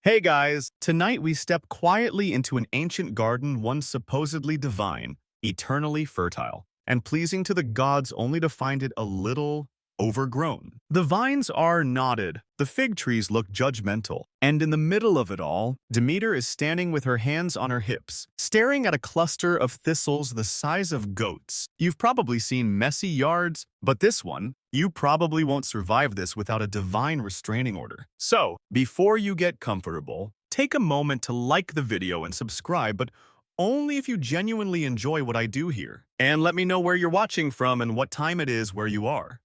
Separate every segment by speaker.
Speaker 1: Hey guys, tonight we step quietly into an ancient garden once supposedly divine, eternally fertile, and pleasing to the gods only to find it a little overgrown. The vines are knotted, the fig trees look judgmental, and in the middle of it all, Demeter is standing with her hands on her hips, staring at a cluster of thistles the size of goats. You've probably seen messy yards, but this one, you probably won't survive this without a divine restraining order. So, before you get comfortable, take a moment to like the video and subscribe, but only if you genuinely enjoy what I do here. And let me know where you're watching from and what time it is where you are.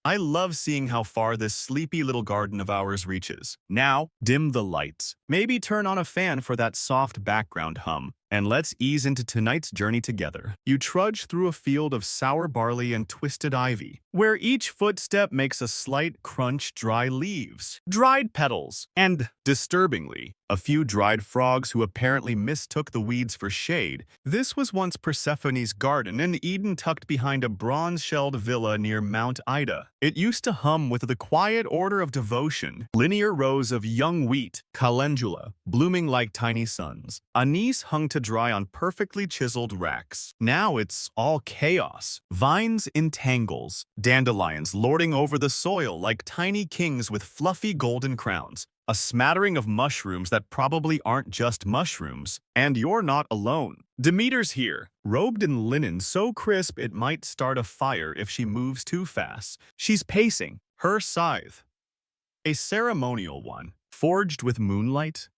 Speaker 1: I love seeing how far this sleepy little garden of ours reaches. Now, dim the lights. Maybe turn on a fan for that soft background hum. And let's ease into tonight's journey together. You trudge through a field of sour barley and twisted ivy, where each footstep makes a slight crunch dry leaves, dried petals, and, disturbingly, a few dried frogs who apparently mistook the weeds for shade. This was once Persephone's garden, an Eden tucked behind a bronze-shelled villa near Mount Ida. It used to hum with the quiet order of devotion, linear rows of young wheat, calendula, blooming like tiny suns. Anise hung to dry on perfectly chiseled racks. Now it's all chaos. Vines in tangles, dandelions lording over the soil like tiny kings with fluffy golden crowns. A smattering of mushrooms that probably aren't just mushrooms. And you're not alone. Demeter's here, robed in linen so crisp it might start a fire if she moves too fast. She's pacing, her scythe, a ceremonial one, forged with moonlight,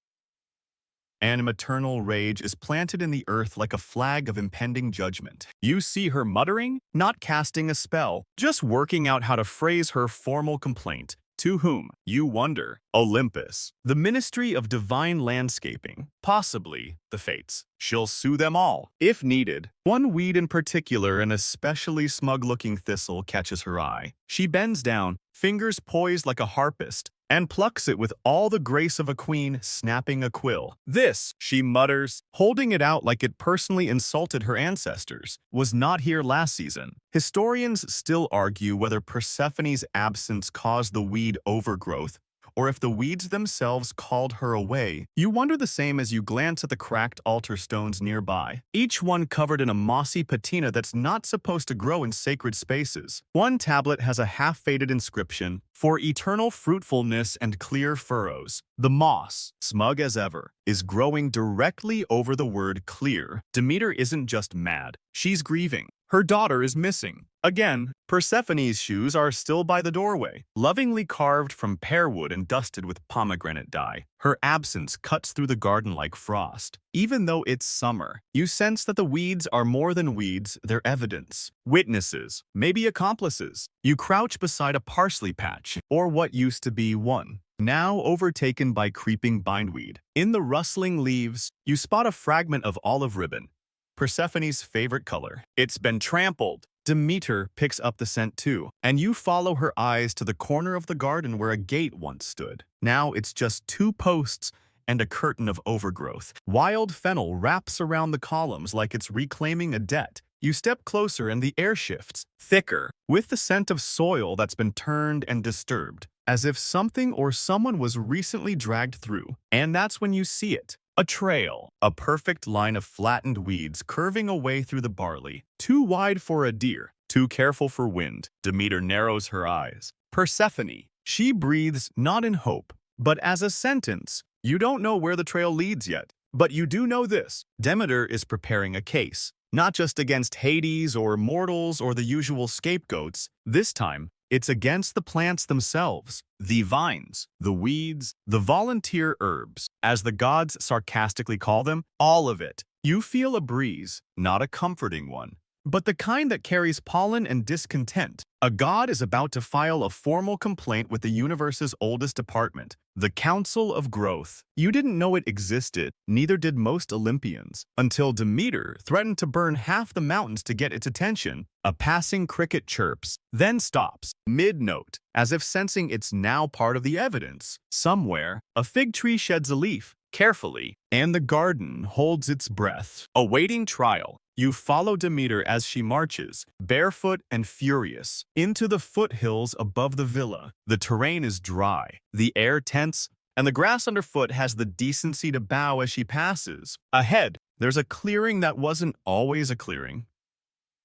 Speaker 1: and maternal rage is planted in the earth like a flag of impending judgment. You see her muttering, not casting a spell, just working out how to phrase her formal complaint. To whom, you wonder? Olympus, the Ministry of Divine Landscaping, possibly the Fates. She'll sue them all, if needed. One weed in particular, an especially smug-looking thistle, catches her eye. She bends down, fingers poised like a harpist, and plucks it with all the grace of a queen snapping a quill. This, she mutters, holding it out like it personally insulted her ancestors, was not here last season. Historians still argue whether Persephone's absence caused the weed overgrowth, or if the weeds themselves called her away. You wonder the same as you glance at the cracked altar stones nearby, each one covered in a mossy patina that's not supposed to grow in sacred spaces. One tablet has a half-faded inscription, "For eternal fruitfulness and clear furrows." The moss, smug as ever, is growing directly over the word clear. Demeter isn't just mad, she's grieving. Her daughter is missing. Again, Persephone's shoes are still by the doorway, lovingly carved from pear wood and dusted with pomegranate dye. Her absence cuts through the garden like frost. Even though it's summer, you sense that the weeds are more than weeds, they're evidence. Witnesses, maybe accomplices. You crouch beside a parsley patch, or what used to be one, now overtaken by creeping bindweed. In the rustling leaves, you spot a fragment of olive ribbon, Persephone's favorite color. It's been trampled. Demeter picks up the scent too, and you follow her eyes to the corner of the garden where a gate once stood. Now it's just two posts and a curtain of overgrowth. Wild fennel wraps around the columns like it's reclaiming a debt. You step closer and the air shifts, thicker, with the scent of soil that's been turned and disturbed, as if something or someone was recently dragged through. And that's when you see it. A trail, a perfect line of flattened weeds curving away through the barley, too wide for a deer, too careful for wind. Demeter narrows her eyes. Persephone. She breathes not in hope, but as a sentence. You don't know where the trail leads yet, but you do know this. Demeter is preparing a case, not just against Hades or mortals or the usual scapegoats. This time, it's against the plants themselves, the vines, the weeds, the volunteer herbs, as the gods sarcastically call them, all of it. You feel a breeze, not a comforting one, but the kind that carries pollen and discontent. A god is about to file a formal complaint with the universe's oldest department, the Council of Growth. You didn't know it existed, neither did most Olympians, until Demeter threatened to burn half the mountains to get its attention. A passing cricket chirps, then stops, mid-note, as if sensing it's now part of the evidence. Somewhere, a fig tree sheds a leaf, carefully, and the garden holds its breath, awaiting trial. You follow Demeter as she marches, barefoot and furious, into the foothills above the villa. The terrain is dry, the air tense, and the grass underfoot has the decency to bow as she passes. Ahead, there's a clearing that wasn't always a clearing.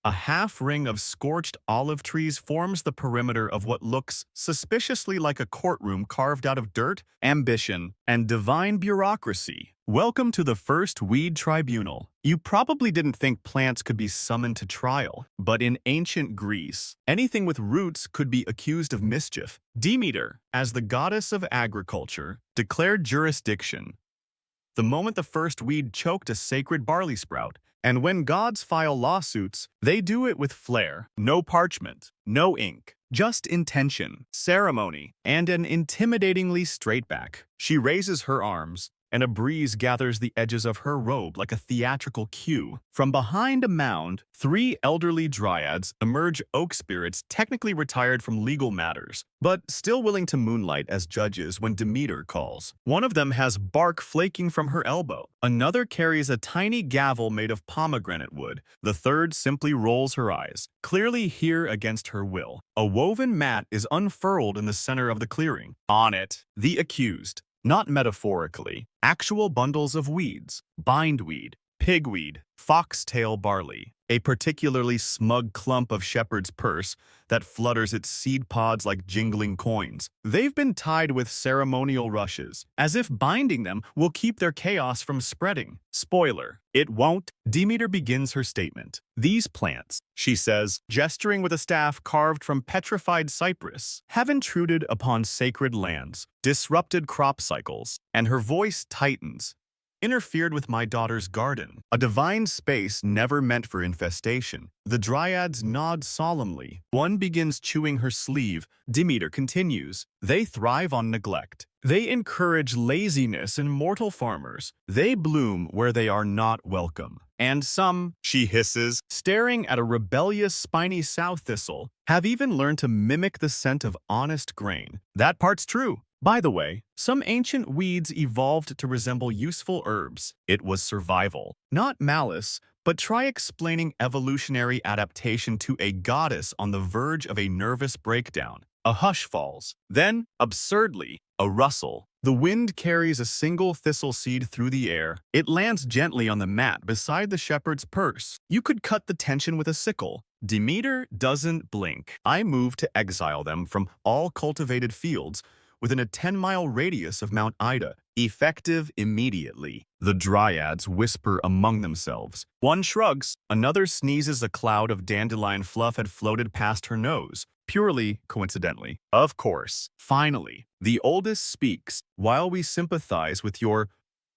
Speaker 1: A half-ring of scorched olive trees forms the perimeter of what looks suspiciously like a courtroom carved out of dirt, ambition, and divine bureaucracy. Welcome to the first weed tribunal. You probably didn't think plants could be summoned to trial, but in ancient Greece, anything with roots could be accused of mischief. Demeter, as the goddess of agriculture, declared jurisdiction the moment the first weed choked a sacred barley sprout. And when gods file lawsuits, they do it with flair. No parchment, no ink, just intention, ceremony, and an intimidatingly straight back. She raises her arms, and a breeze gathers the edges of her robe like a theatrical cue. From behind a mound, 3 elderly dryads emerge, oak spirits technically retired from legal matters, but still willing to moonlight as judges when Demeter calls. One of them has bark flaking from her elbow. Another carries a tiny gavel made of pomegranate wood. The third simply rolls her eyes, clearly here against her will. A woven mat is unfurled in the center of the clearing. On it, the accused. Not metaphorically, actual bundles of weeds, bindweed, pigweed, foxtail barley, a particularly smug clump of shepherd's purse that flutters its seed pods like jingling coins. They've been tied with ceremonial rushes, as if binding them will keep their chaos from spreading. Spoiler, it won't. Demeter begins her statement. These plants, she says, gesturing with a staff carved from petrified cypress, have intruded upon sacred lands, disrupted crop cycles, and her voice tightens. Interfered with my daughter's garden, a divine space never meant for infestation. The dryads nod solemnly. One begins chewing her sleeve. Demeter continues. They thrive on neglect. They encourage laziness in mortal farmers. They bloom where they are not welcome. And some, she hisses, staring at a rebellious spiny sow thistle, have even learned to mimic the scent of honest grain. That part's true. By the way, some ancient weeds evolved to resemble useful herbs. It was survival, not malice, but try explaining evolutionary adaptation to a goddess on the verge of a nervous breakdown. A hush falls. Then, absurdly, a rustle. The wind carries a single thistle seed through the air. It lands gently on the mat beside the shepherd's purse. You could cut the tension with a sickle. Demeter doesn't blink. I move to exile them from all cultivated fields within a 10-mile radius of Mount Ida, effective immediately. The dryads whisper among themselves. One shrugs, another sneezes. A cloud of dandelion fluff had floated past her nose, purely coincidentally. Of course. Finally, the oldest speaks. While we sympathize with your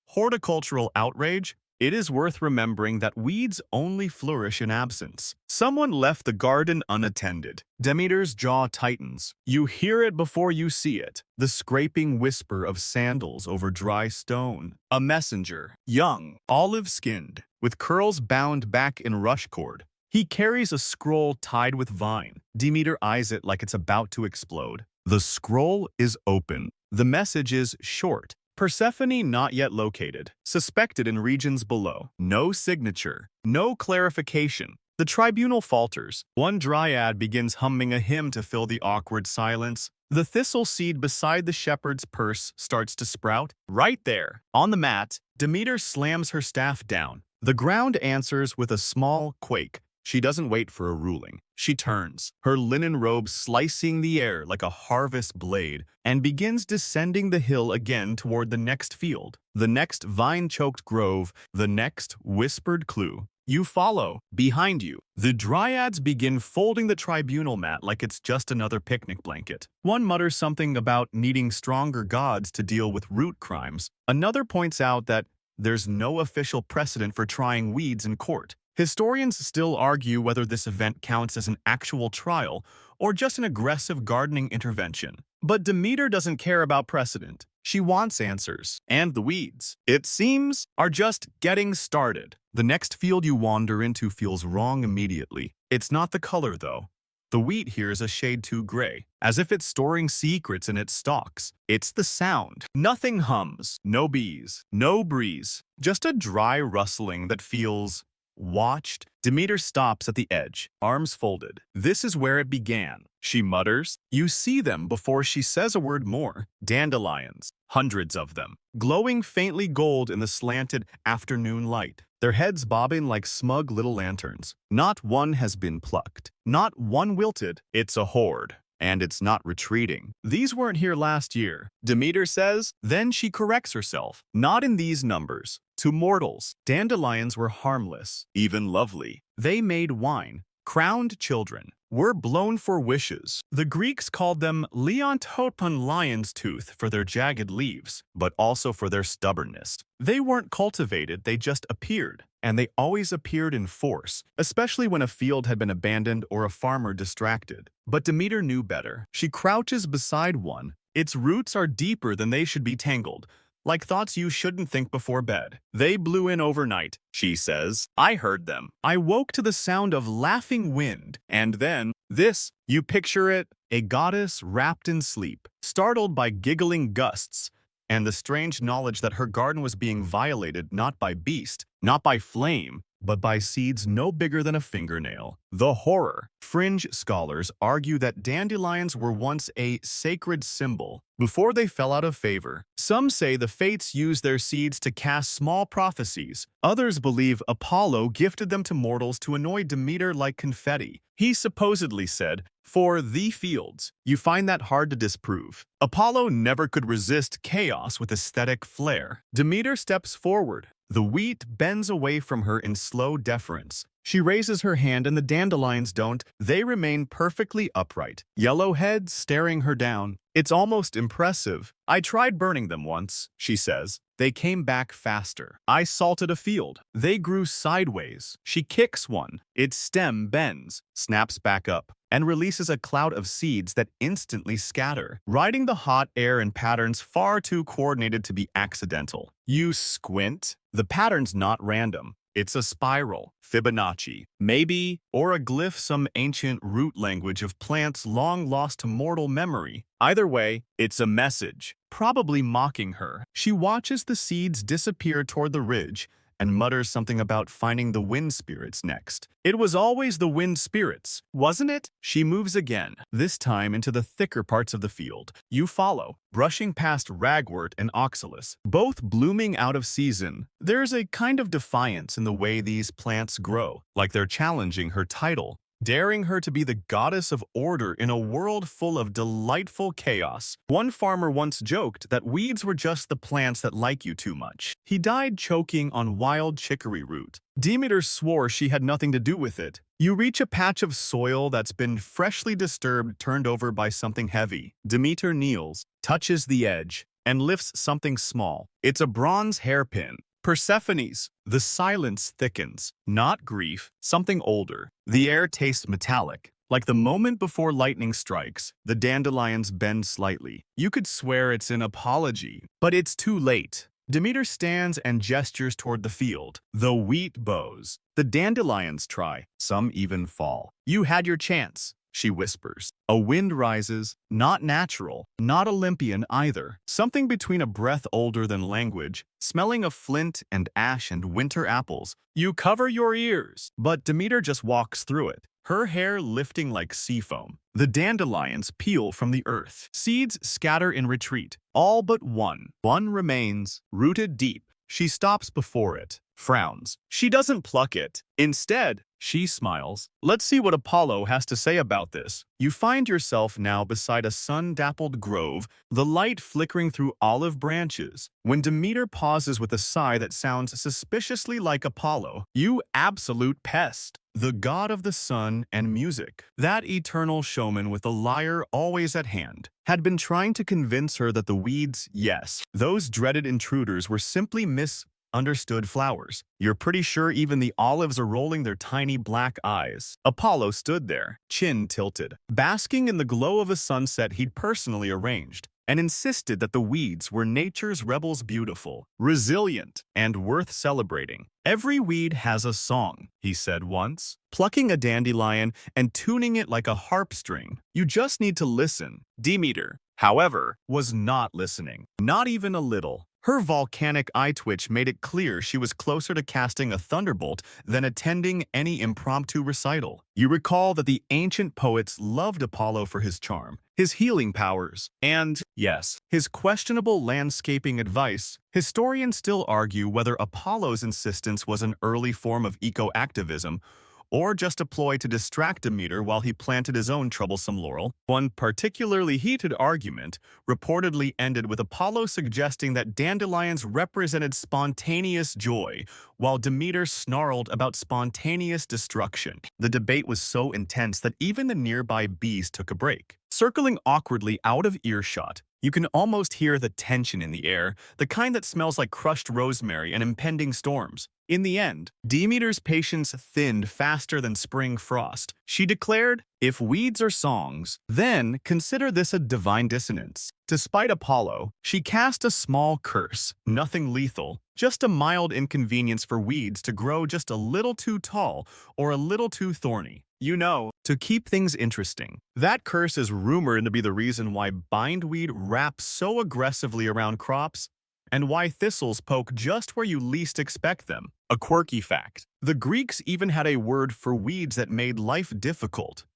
Speaker 1: horticultural outrage, it is worth remembering that weeds only flourish in absence. Someone left the garden unattended. Demeter's jaw tightens. You hear it before you see it. The scraping whisper of sandals over dry stone. A messenger, young, olive-skinned, with curls bound back in rush cord. He carries a scroll tied with vine. Demeter eyes it like it's about to explode. The scroll is open. The message is short. Persephone not yet located, suspected in regions below. No signature, no clarification. The tribunal falters. One dryad begins humming a hymn to fill the awkward silence. The thistle seed beside the shepherd's purse starts to sprout. Right there, on the mat, Demeter slams her staff down. The ground answers with a small quake. She doesn't wait for a ruling. She turns, her linen robe slicing the air like a harvest blade, and begins descending the hill again toward the next field, the next vine-choked grove, the next whispered clue. You follow. Behind you, the dryads begin folding the tribunal mat like it's just another picnic blanket. One mutters something about needing stronger gods to deal with root crimes. Another points out that there's no official precedent for trying weeds in court. Historians still argue whether this event counts as an actual trial or just an aggressive gardening intervention. But Demeter doesn't care about precedent. She wants answers. And the weeds, it seems, are just getting started. The next field you wander into feels wrong immediately. It's not the color, though. The wheat here is a shade too gray, as if it's storing secrets in its stalks. It's the sound. Nothing hums, no bees, no breeze, just a dry rustling that feels watched. Demeter stops at the edge, arms folded. This is where it began. she mutters. You see them before she says a word more. Dandelions, hundreds of them, glowing faintly gold in the slanted afternoon light, their heads bobbing like smug little lanterns. Not one has been plucked, not one wilted. It's a horde. And it's not retreating. These weren't here last year, Demeter says. Then she corrects herself. Not in these numbers. To mortals, dandelions were harmless, even lovely. They made wine. Crowned children were blown for wishes. The Greeks called them leontopon, lion's tooth, for their jagged leaves, but also for their stubbornness. They weren't cultivated, they just appeared. And they always appeared in force, especially when a field had been abandoned or a farmer distracted. But Demeter knew better. She crouches beside one. Its roots are deeper than they should be tangled, like thoughts you shouldn't think before bed. They blew in overnight, she says. I heard them. I woke to the sound of laughing wind. And then, this, you picture it, a goddess wrapped in sleep, startled by giggling gusts, and the strange knowledge that her garden was being violated not by beast, not by flame, but by seeds no bigger than a fingernail. The horror. Fringe scholars argue that dandelions were once a sacred symbol before they fell out of favor. Some say the fates used their seeds to cast small prophecies. Others believe Apollo gifted them to mortals to annoy Demeter like confetti. He supposedly said, "For the fields." You find that hard to disprove. Apollo never could resist chaos with aesthetic flair. Demeter steps forward. The wheat bends away from her in slow deference. She raises her hand and the dandelions don't. They remain perfectly upright, yellow heads staring her down. It's almost impressive. I tried burning them once, she says. They came back faster. I salted a field. They grew sideways. She kicks one. Its stem bends, snaps back up, and releases a cloud of seeds that instantly scatter, riding the hot air in patterns far too coordinated to be accidental. You squint. The pattern's not random. It's a spiral, Fibonacci, maybe, or a glyph, some ancient root language of plants long lost to mortal memory. Either way, it's a message, probably mocking her. She watches the seeds disappear toward the ridge and mutters something about finding the wind spirits next. It was always the wind spirits, wasn't it? She moves again, this time into the thicker parts of the field. You follow, brushing past ragwort and oxalis, both blooming out of season. There's a kind of defiance in the way these plants grow, like they're challenging her title, daring her to be the goddess of order in a world full of delightful chaos. One farmer once joked that weeds were just the plants that like you too much. He died choking on wild chicory root. Demeter swore she had nothing to do with it. You reach a patch of soil that's been freshly disturbed, turned over by something heavy. Demeter kneels, touches the edge, and lifts something small. It's a bronze hairpin. Persephone's. The silence thickens. Not grief, something older. The air tastes metallic. Like the moment before lightning strikes, the dandelions bend slightly. You could swear it's an apology, but it's too late. Demeter stands and gestures toward the field. The wheat bows. The dandelions try. Some even fall. You had your chance, she whispers. A wind rises, not natural, not Olympian either. Something between a breath older than language, smelling of flint and ash and winter apples. You cover your ears, but Demeter just walks through it, her hair lifting like sea foam. The dandelions peel from the earth. Seeds scatter in retreat, all but one. One remains, rooted deep. She stops before it, frowns. She doesn't pluck it. Instead, she smiles. Let's see what Apollo has to say about this. You find yourself now beside a sun-dappled grove, the light flickering through olive branches. When Demeter pauses with a sigh that sounds suspiciously like Apollo, you absolute pest, the god of the sun and music, that eternal showman with a lyre always at hand, had been trying to convince her that the weeds, yes, those dreaded intruders, were simply misunderstood flowers. You're pretty sure even the olives are rolling their tiny black eyes. Apollo stood there, chin tilted, basking in the glow of a sunset he'd personally arranged, and insisted that the weeds were nature's rebels, beautiful, resilient, and worth celebrating. Every weed has a song, he said once, plucking a dandelion and tuning it like a harp string. You just need to listen. Demeter, however, was not listening, not even a little. Her volcanic eye twitch made it clear she was closer to casting a thunderbolt than attending any impromptu recital. You recall that the ancient poets loved Apollo for his charm, his healing powers, and, yes, his questionable landscaping advice. Historians still argue whether Apollo's insistence was an early form of eco-activism or just a ploy to distract Demeter while he planted his own troublesome laurel. One particularly heated argument reportedly ended with Apollo suggesting that dandelions represented spontaneous joy, while Demeter snarled about spontaneous destruction. The debate was so intense that even the nearby bees took a break. Circling awkwardly out of earshot, you can almost hear the tension in the air, the kind that smells like crushed rosemary and impending storms. In the end, Demeter's patience thinned faster than spring frost. She declared, "If weeds are songs, then consider this a divine dissonance." Despite Apollo, she cast a small curse, nothing lethal, just a mild inconvenience for weeds to grow just a little too tall or a little too thorny. You know, to keep things interesting, that curse is rumored to be the reason why bindweed wraps so aggressively around crops and why thistles poke just where you least expect them. A quirky fact: the Greeks even had a word for weeds that made life difficult.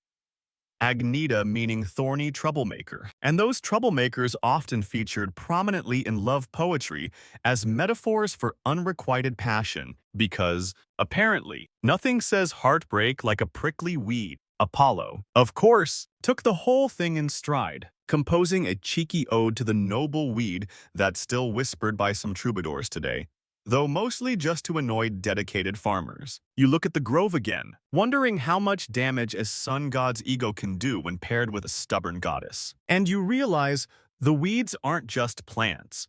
Speaker 1: Agneta, meaning thorny troublemaker. And those troublemakers often featured prominently in love poetry as metaphors for unrequited passion, because, apparently, nothing says heartbreak like a prickly weed. Apollo, of course, took the whole thing in stride, composing a cheeky ode to the noble weed that's still whispered by some troubadours today, though mostly just to annoy dedicated farmers. You look at the grove again, wondering how much damage a sun god's ego can do when paired with a stubborn goddess. And you realize the weeds aren't just plants.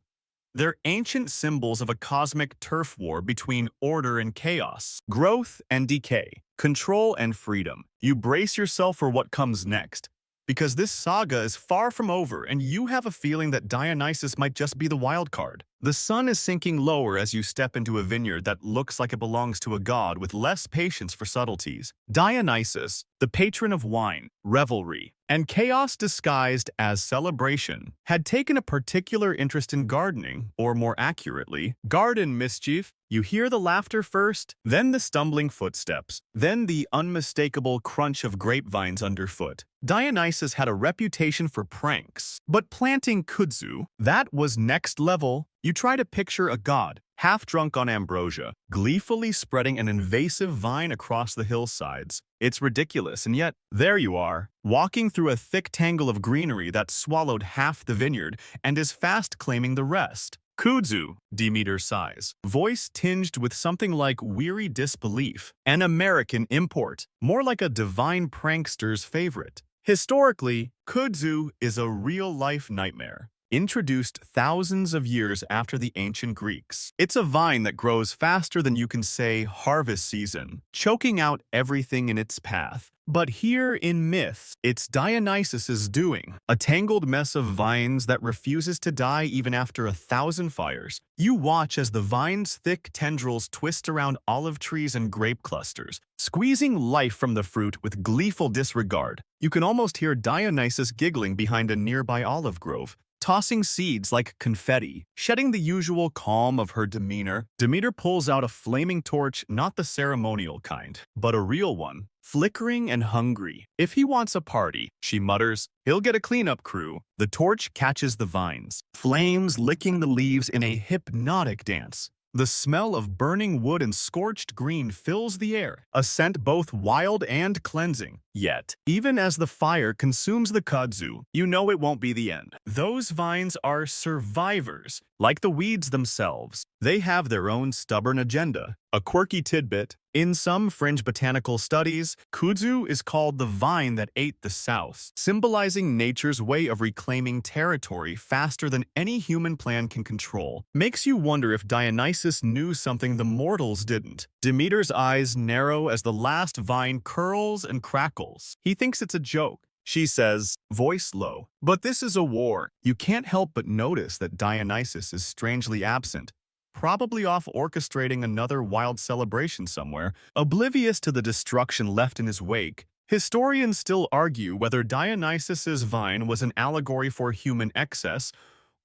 Speaker 1: They're ancient symbols of a cosmic turf war between order and chaos, growth and decay, control and freedom. You brace yourself for what comes next, because this saga is far from over and you have a feeling that Dionysus might just be the wild card. The sun is sinking lower as you step into a vineyard that looks like it belongs to a god with less patience for subtleties. Dionysus, the patron of wine, revelry, and chaos disguised as celebration, had taken a particular interest in gardening, or more accurately, garden mischief. You hear the laughter first, then the stumbling footsteps, then the unmistakable crunch of grapevines underfoot. Dionysus had a reputation for pranks, but planting kudzu, that was next level. You try to picture a god, half drunk on ambrosia, gleefully spreading an invasive vine across the hillsides. It's ridiculous, and yet, there you are, walking through a thick tangle of greenery that swallowed half the vineyard and is fast claiming the rest. Kudzu, Demeter sighs, voice tinged with something like weary disbelief. An American import, more like a divine prankster's favorite. Historically, kudzu is a real-life nightmare, introduced thousands of years after the ancient Greeks. It's a vine that grows faster than you can say harvest season, choking out everything in its path. But here in myth, it's Dionysus's doing, a tangled mess of vines that refuses to die even after 1,000 fires. You watch as the vine's thick tendrils twist around olive trees and grape clusters, squeezing life from the fruit with gleeful disregard. You can almost hear Dionysus giggling behind a nearby olive grove, tossing seeds like confetti. Shedding the usual calm of her demeanor, Demeter pulls out a flaming torch, not the ceremonial kind, but a real one, flickering and hungry. If he wants a party, she mutters, he'll get a cleanup crew. The torch catches the vines, flames licking the leaves in a hypnotic dance. The smell of burning wood and scorched green fills the air, a scent both wild and cleansing. Yet, even as the fire consumes the kudzu, you know it won't be the end. Those vines are survivors, like the weeds themselves. They have their own stubborn agenda. A quirky tidbit: in some fringe botanical studies, kudzu is called the vine that ate the South, symbolizing nature's way of reclaiming territory faster than any human plan can control. Makes you wonder if Dionysus knew something the mortals didn't. Demeter's eyes narrow as the last vine curls and crackles. He thinks it's a joke. She says, voice low, "But this is a war." You can't help but notice that Dionysus is strangely absent, probably off orchestrating another wild celebration somewhere, oblivious to the destruction left in his wake. Historians still argue whether Dionysus's vine was an allegory for human excess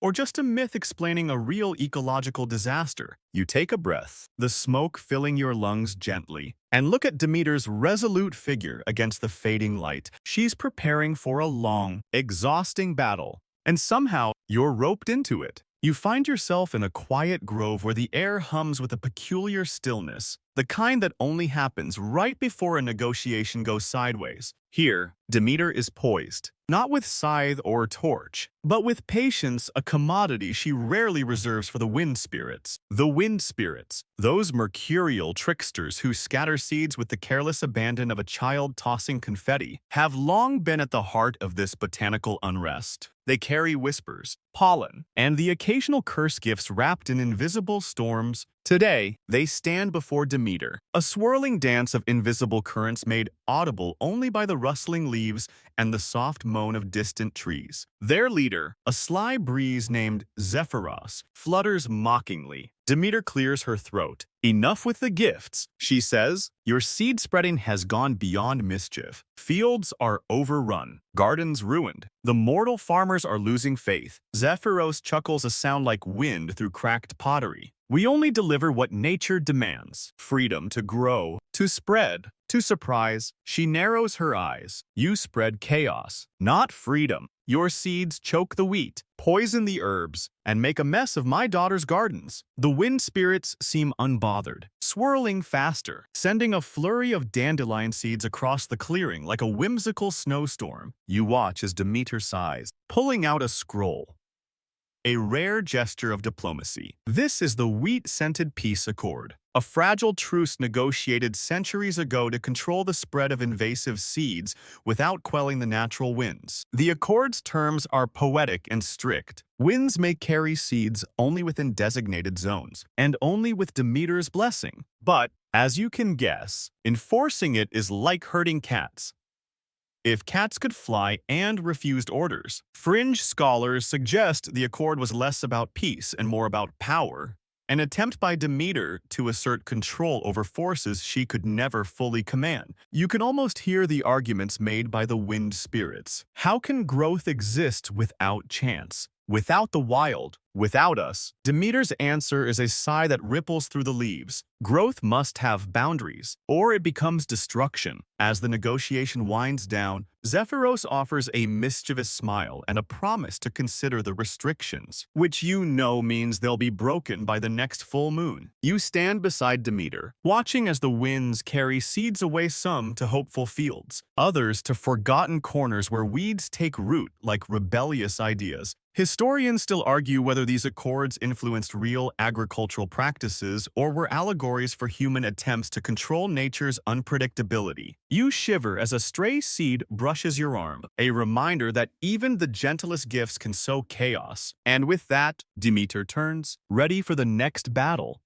Speaker 1: or just a myth explaining a real ecological disaster? You take a breath, the smoke filling your lungs gently, and look at Demeter's resolute figure against the fading light. She's preparing for a long, exhausting battle, and somehow you're roped into it. You find yourself in a quiet grove where the air hums with a peculiar stillness, the kind that only happens right before a negotiation goes sideways. Here, Demeter is poised, not with scythe or torch, but with patience, a commodity she rarely reserves for the wind spirits. The wind spirits, those mercurial tricksters who scatter seeds with the careless abandon of a child tossing confetti, have long been at the heart of this botanical unrest. They carry whispers, pollen, and the occasional curse gifts wrapped in invisible storms. Today, they stand before Demeter, a swirling dance of invisible currents made audible only by the rustling leaves and the soft moan of distant trees. Their leader, a sly breeze named Zephyros, flutters mockingly. Demeter clears her throat. Enough with the gifts, she says. Your seed spreading has gone beyond mischief. Fields are overrun, gardens ruined. The mortal farmers are losing faith. Zephyros chuckles, a sound like wind through cracked pottery. We only deliver what nature demands. Freedom to grow, to spread, to surprise. She narrows her eyes. You spread chaos, not freedom. Your seeds choke the wheat, poison the herbs, and make a mess of my daughter's gardens. The wind spirits seem unbothered, swirling faster, sending a flurry of dandelion seeds across the clearing like a whimsical snowstorm. You watch as Demeter sighs, pulling out a scroll. A rare gesture of diplomacy. This is the wheat-scented peace accord, a fragile truce negotiated centuries ago to control the spread of invasive seeds without quelling the natural winds. The accord's terms are poetic and strict. Winds may carry seeds only within designated zones, and only with Demeter's blessing. But, as you can guess, enforcing it is like herding cats. If cats could fly and refused orders, fringe scholars suggest the accord was less about peace and more about power, an attempt by Demeter to assert control over forces she could never fully command. You can almost hear the arguments made by the wind spirits. How can growth exist without chance? Without the wild, without us? Demeter's answer is a sigh that ripples through the leaves. Growth must have boundaries, or it becomes destruction. As the negotiation winds down, Zephyros offers a mischievous smile and a promise to consider the restrictions, which you know means they'll be broken by the next full moon. You stand beside Demeter, watching as the winds carry seeds away, some to hopeful fields, others to forgotten corners where weeds take root like rebellious ideas. Historians still argue whether these accords influenced real agricultural practices or were allegories for human attempts to control nature's unpredictability. You shiver as a stray seed brushes your arm, a reminder that even the gentlest gifts can sow chaos. And with that, Demeter turns, ready for the next battle.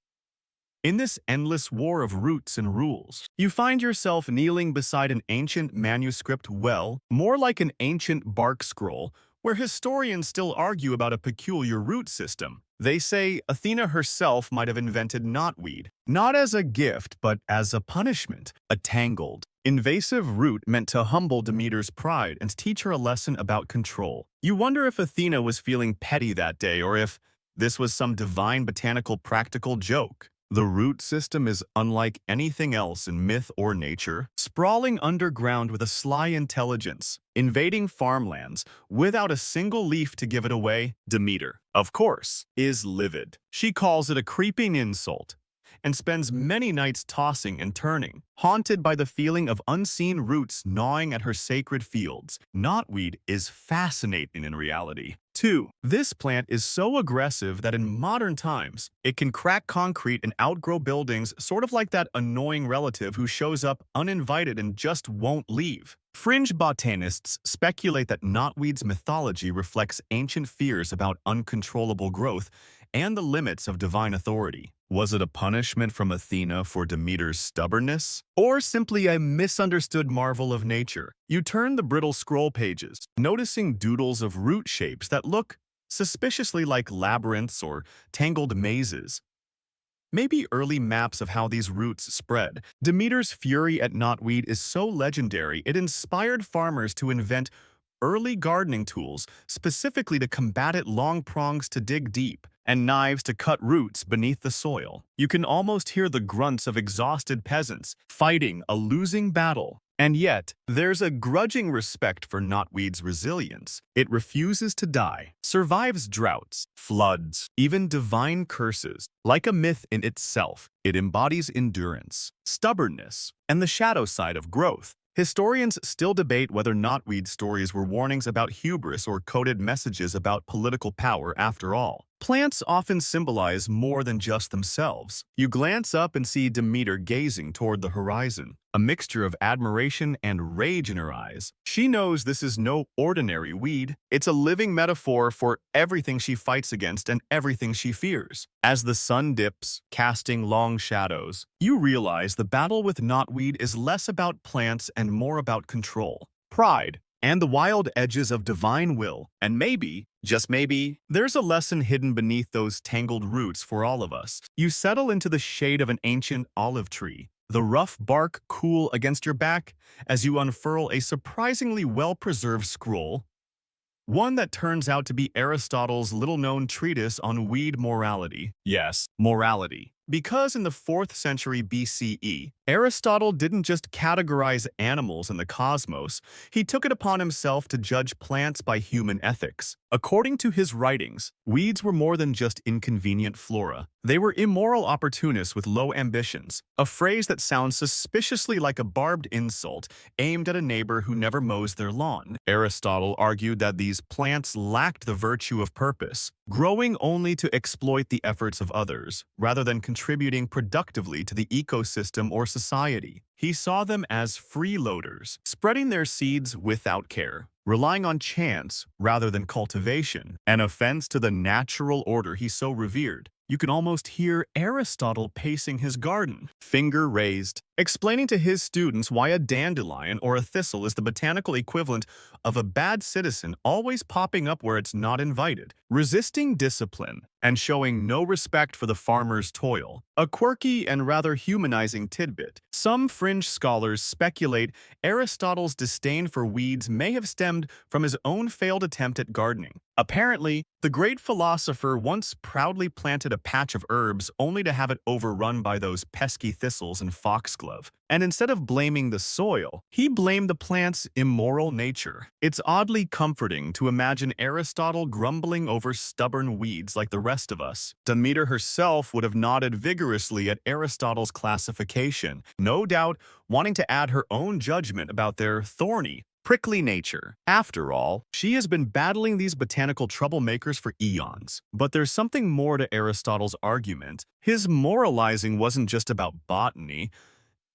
Speaker 1: In this endless war of roots and rules, you find yourself kneeling beside an ancient manuscript, well, more like an ancient bark scroll, where historians still argue about a peculiar root system. They say Athena herself might have invented knotweed, not as a gift but as a punishment, a tangled, invasive root meant to humble Demeter's pride and teach her a lesson about control. You wonder if Athena was feeling petty that day or if this was some divine botanical practical joke. The root system is unlike anything else in myth or nature, sprawling underground with a sly intelligence, invading farmlands without a single leaf to give it away. Demeter, of course, is livid. She calls it a creeping insult and spends many nights tossing and turning, haunted by the feeling of unseen roots gnawing at her sacred fields. Knotweed is fascinating in reality. 2. This plant is so aggressive that in modern times, it can crack concrete and outgrow buildings, sort of like that annoying relative who shows up uninvited and just won't leave. Fringe botanists speculate that knotweed's mythology reflects ancient fears about uncontrollable growth and the limits of divine authority. Was it a punishment from Athena for Demeter's stubbornness? Or simply a misunderstood marvel of nature? You turn the brittle scroll pages, noticing doodles of root shapes that look suspiciously like labyrinths or tangled mazes. Maybe early maps of how these roots spread. Demeter's fury at knotweed is so legendary, it inspired farmers to invent early gardening tools specifically to combat it: long prongs to dig deep and knives to cut roots beneath the soil. You can almost hear the grunts of exhausted peasants fighting a losing battle. And yet, there's a grudging respect for knotweed's resilience. It refuses to die, survives droughts, floods, even divine curses. Like a myth in itself, it embodies endurance, stubbornness, and the shadow side of growth. Historians still debate whether knotweed stories were warnings about hubris or coded messages about political power. After all, plants often symbolize more than just themselves. You glance up and see Demeter gazing toward the horizon, a mixture of admiration and rage in her eyes. She knows this is no ordinary weed. It's a living metaphor for everything she fights against and everything she fears. As the sun dips, casting long shadows, you realize the battle with knotweed is less about plants and more about control, pride, and the wild edges of divine will. And maybe, just maybe, there's a lesson hidden beneath those tangled roots for all of us. You settle into the shade of an ancient olive tree, the rough bark cool against your back as you unfurl a surprisingly well-preserved scroll, one that turns out to be Aristotle's little-known treatise on weed morality. Yes, morality. Because in the 4th century BCE, Aristotle didn't just categorize animals in the cosmos, he took it upon himself to judge plants by human ethics. According to his writings, weeds were more than just inconvenient flora. They were immoral opportunists with low ambitions, a phrase that sounds suspiciously like a barbed insult aimed at a neighbor who never mows their lawn. Aristotle argued that these plants lacked the virtue of purpose, growing only to exploit the efforts of others, rather than contributing productively to the ecosystem or society. He saw them as freeloaders, spreading their seeds without care, relying on chance rather than cultivation, an offense to the natural order he so revered. You can almost hear Aristotle pacing his garden, finger raised, explaining to his students why a dandelion or a thistle is the botanical equivalent of a bad citizen, always popping up where it's not invited, resisting discipline, and showing no respect for the farmer's toil. A quirky and rather humanizing tidbit. Some fringe scholars speculate Aristotle's disdain for weeds may have stemmed from his own failed attempt at gardening. Apparently, the great philosopher once proudly planted a patch of herbs only to have it overrun by those pesky thistles and foxglove. And instead of blaming the soil, he blamed the plant's immoral nature. It's oddly comforting to imagine Aristotle grumbling over stubborn weeds like the rest of us. Demeter herself would have nodded vigorously at Aristotle's classification, no doubt wanting to add her own judgment about their thorny, prickly nature. After all, she has been battling these botanical troublemakers for eons. But there's something more to Aristotle's argument. His moralizing wasn't just about botany.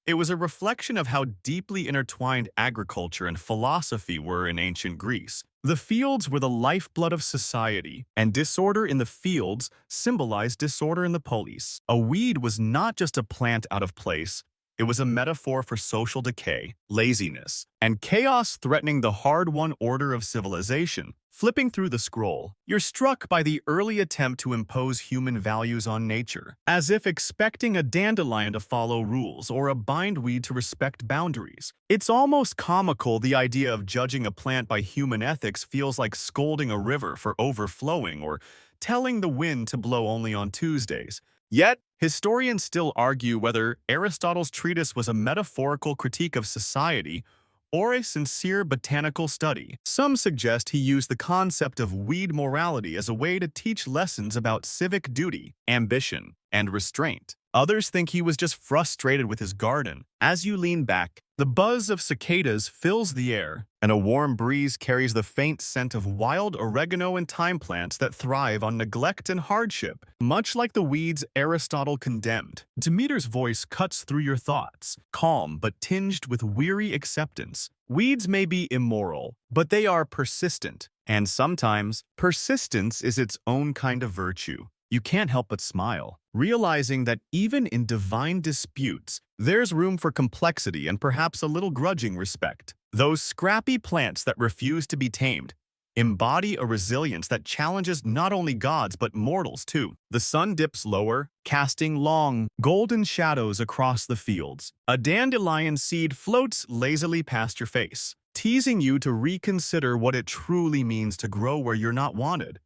Speaker 1: It was a reflection of how deeply intertwined agriculture and philosophy were in ancient Greece. The fields were the lifeblood of society, and disorder in the fields symbolized disorder in the polis. A weed was not just a plant out of place. It was a metaphor for social decay, laziness, and chaos threatening the hard-won order of civilization. Flipping through the scroll, you're struck by the early attempt to impose human values on nature, as if expecting a dandelion to follow rules or a bindweed to respect boundaries. It's almost comical. The idea of judging a plant by human ethics feels like scolding a river for overflowing or telling the wind to blow only on Tuesdays. Yet, historians still argue whether Aristotle's treatise was a metaphorical critique of society or a sincere botanical study. Some suggest he used the concept of weed morality as a way to teach lessons about civic duty, ambition, and restraint. Others think he was just frustrated with his garden. As you lean back, the buzz of cicadas fills the air, and a warm breeze carries the faint scent of wild oregano and thyme plants that thrive on neglect and hardship. Much like the weeds Aristotle condemned, Demeter's voice cuts through your thoughts, calm but tinged with weary acceptance. Weeds may be immoral, but they are persistent, and sometimes persistence is its own kind of virtue. You can't help but smile, realizing that even in divine disputes, there's room for complexity and perhaps a little grudging respect. Those scrappy plants that refuse to be tamed embody a resilience that challenges not only gods but mortals too. The sun dips lower, casting long, golden shadows across the fields. A dandelion seed floats lazily past your face, teasing you to reconsider what it truly means to grow where you're not wanted,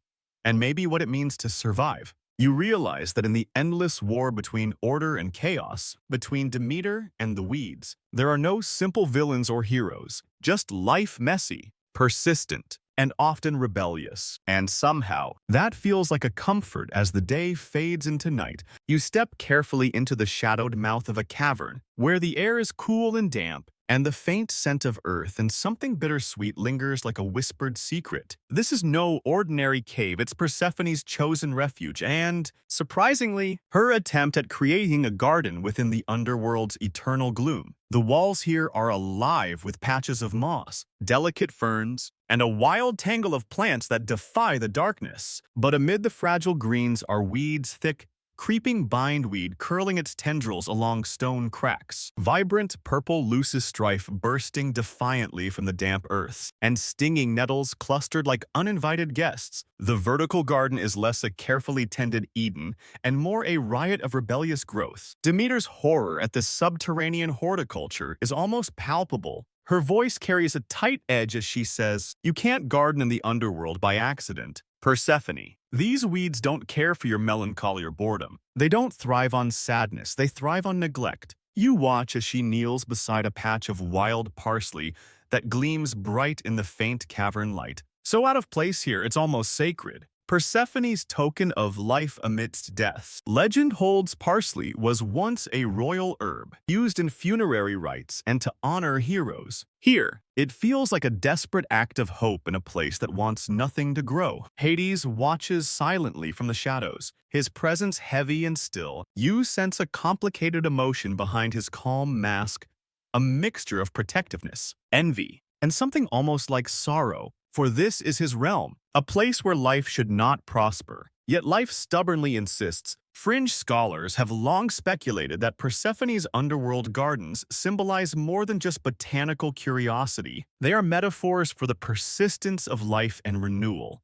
Speaker 1: and maybe what it means to survive. You realize that in the endless war between order and chaos, between Demeter and the weeds, there are no simple villains or heroes, just life messy, persistent, and often rebellious. And somehow, that feels like a comfort as the day fades into night. You step carefully into the shadowed mouth of a cavern, where the air is cool and damp, and the faint scent of earth and something bittersweet lingers like a whispered secret. This is no ordinary cave, it's Persephone's chosen refuge and, surprisingly, her attempt at creating a garden within the underworld's eternal gloom. The walls here are alive with patches of moss, delicate ferns, and a wild tangle of plants that defy the darkness. But amid the fragile greens are weeds thick, creeping bindweed curling its tendrils along stone cracks, vibrant purple leucostrife bursting defiantly from the damp earth, and stinging nettles clustered like uninvited guests. The vertical garden is less a carefully tended Eden and more a riot of rebellious growth. Demeter's horror at this subterranean horticulture is almost palpable. Her voice carries a tight edge as she says, "You can't garden in the underworld by accident. Persephone, these weeds don't care for your melancholy or boredom. They don't thrive on sadness, they thrive on neglect." You watch as she kneels beside a patch of wild parsley that gleams bright in the faint cavern light. So out of place here, it's almost sacred. Persephone's token of life amidst death. Legend holds parsley was once a royal herb, used in funerary rites and to honor heroes. Here, it feels like a desperate act of hope in a place that wants nothing to grow. Hades watches silently from the shadows, his presence heavy and still. You sense a complicated emotion behind his calm mask, a mixture of protectiveness, envy, and something almost like sorrow. For this is his realm, a place where life should not prosper. Yet life stubbornly insists. Fringe scholars have long speculated that Persephone's underworld gardens symbolize more than just botanical curiosity. They are metaphors for the persistence of life and renewal.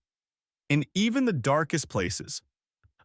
Speaker 1: In even the darkest places,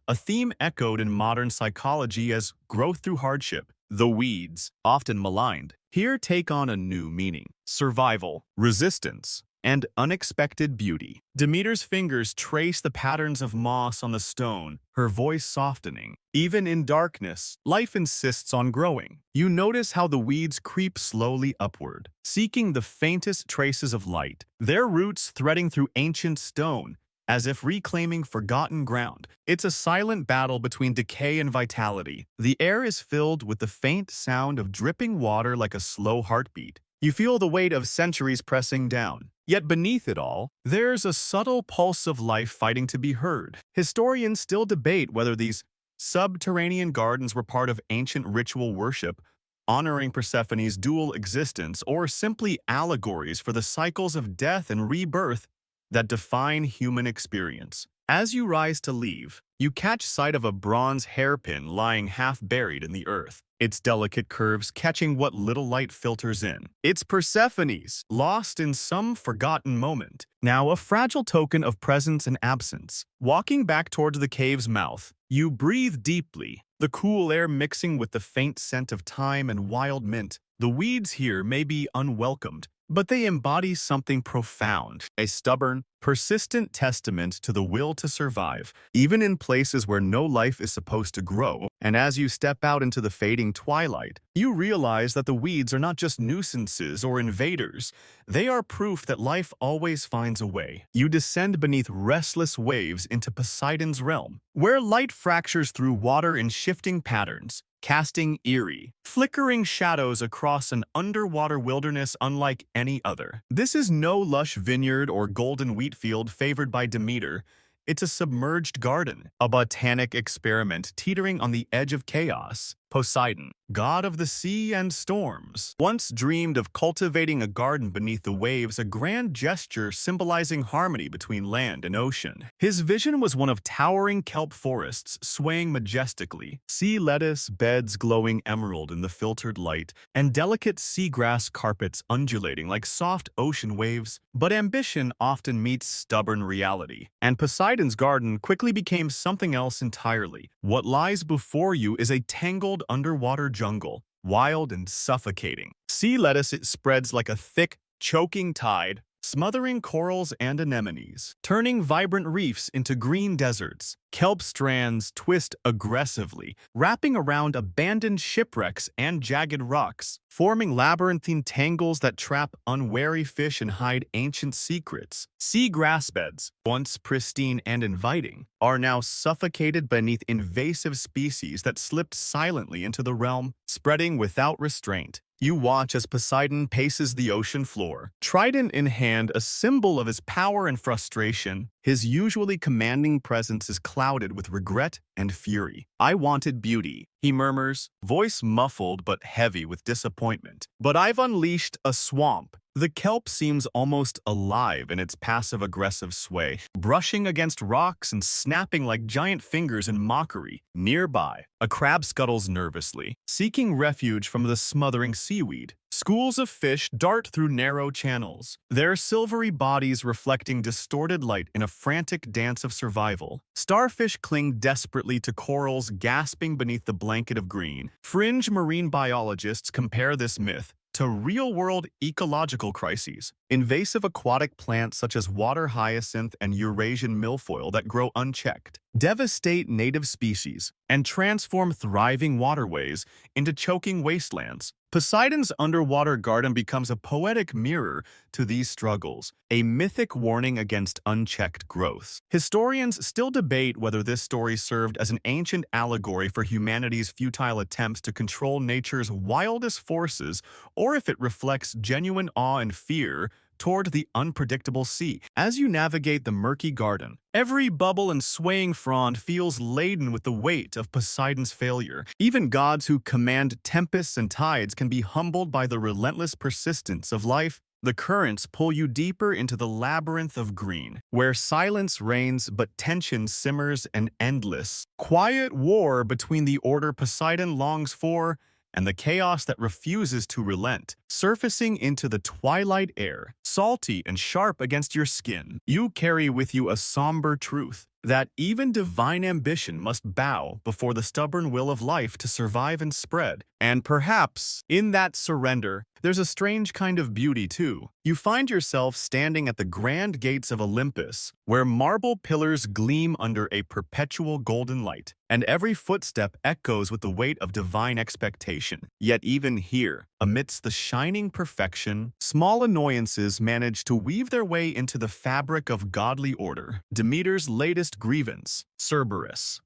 Speaker 1: a theme echoed in modern psychology as growth through hardship. The weeds, often maligned, here take on a new meaning: survival, resistance, and unexpected beauty. Demeter's fingers trace the patterns of moss on the stone, her voice softening. Even in darkness, life insists on growing. You notice how the weeds creep slowly upward, seeking the faintest traces of light, their roots threading through ancient stone, as if reclaiming forgotten ground. It's a silent battle between decay and vitality. The air is filled with the faint sound of dripping water like a slow heartbeat. You feel the weight of centuries pressing down. Yet beneath it all, there's a subtle pulse of life fighting to be heard. Historians still debate whether these subterranean gardens were part of ancient ritual worship, honoring Persephone's dual existence, or simply allegories for the cycles of death and rebirth that define human experience. As you rise to leave, you catch sight of a bronze hairpin lying half-buried in the earth, its delicate curves catching what little light filters in. It's Persephone's, lost in some forgotten moment, now a fragile token of presence and absence. Walking back towards the cave's mouth, you breathe deeply, the cool air mixing with the faint scent of thyme and wild mint. The weeds here may be unwelcomed, but they embody something profound, a stubborn, persistent testament to the will to survive, even in places where no life is supposed to grow. And as you step out into the fading twilight, you realize that the weeds are not just nuisances or invaders. They are proof that life always finds a way. You descend beneath restless waves into Poseidon's realm, where light fractures through water in shifting patterns, casting eerie, flickering shadows across an underwater wilderness unlike any other. This is no lush vineyard or golden wheat field favored by Demeter. It's a submerged garden, a botanic experiment teetering on the edge of chaos. Poseidon, god of the sea and storms, once dreamed of cultivating a garden beneath the waves, a grand gesture symbolizing harmony between land and ocean. His vision was one of towering kelp forests swaying majestically, sea lettuce beds glowing emerald in the filtered light, and delicate seagrass carpets undulating like soft ocean waves. But ambition often meets stubborn reality, and Poseidon's garden quickly became something else entirely. What lies before you is a tangled underwater jungle, wild and suffocating. Sea lettuce, it spreads like a thick, choking tide, smothering corals and anemones, turning vibrant reefs into green deserts. Kelp strands twist aggressively, wrapping around abandoned shipwrecks and jagged rocks, forming labyrinthine tangles that trap unwary fish and hide ancient secrets. Sea grass beds, once pristine and inviting, are now suffocated beneath invasive species that slipped silently into the realm, spreading without restraint. You watch as Poseidon paces the ocean floor, trident in hand, a symbol of his power and frustration. His usually commanding presence is clouded with regret and fury. "I wanted beauty," he murmurs, voice muffled but heavy with disappointment. "But I've unleashed a swamp." The kelp seems almost alive in its passive-aggressive sway, brushing against rocks and snapping like giant fingers in mockery. Nearby, a crab scuttles nervously, seeking refuge from the smothering seaweed. Schools of fish dart through narrow channels, their silvery bodies reflecting distorted light in a frantic dance of survival. Starfish cling desperately to corals gasping beneath the blanket of green. Fringe marine biologists compare this myth to real-world ecological crises. Invasive aquatic plants such as water hyacinth and Eurasian milfoil that grow unchecked devastate native species and transform thriving waterways into choking wastelands. Poseidon's underwater garden becomes a poetic mirror to these struggles, a mythic warning against unchecked growth. Historians still debate whether this story served as an ancient allegory for humanity's futile attempts to control nature's wildest forces, or if it reflects genuine awe and fear toward the unpredictable sea. As you navigate the murky garden, every bubble and swaying frond feels laden with the weight of Poseidon's failure. Even gods who command tempests and tides can be humbled by the relentless persistence of life. The currents pull you deeper into the labyrinth of green, where silence reigns but tension simmers an endless, quiet war between the order Poseidon longs for and the chaos that refuses to relent, surfacing into the twilight air, salty and sharp against your skin. You carry with you a somber truth, that even divine ambition must bow before the stubborn will of life to survive and spread. And perhaps, in that surrender, there's a strange kind of beauty too. You find yourself standing at the grand gates of Olympus, where marble pillars gleam under a perpetual golden light, and every footstep echoes with the weight of divine expectation. Yet even here, amidst the shining perfection, small annoyances manage to weave their way into the fabric of godly order. Demeter's latest grievance, Cerberus,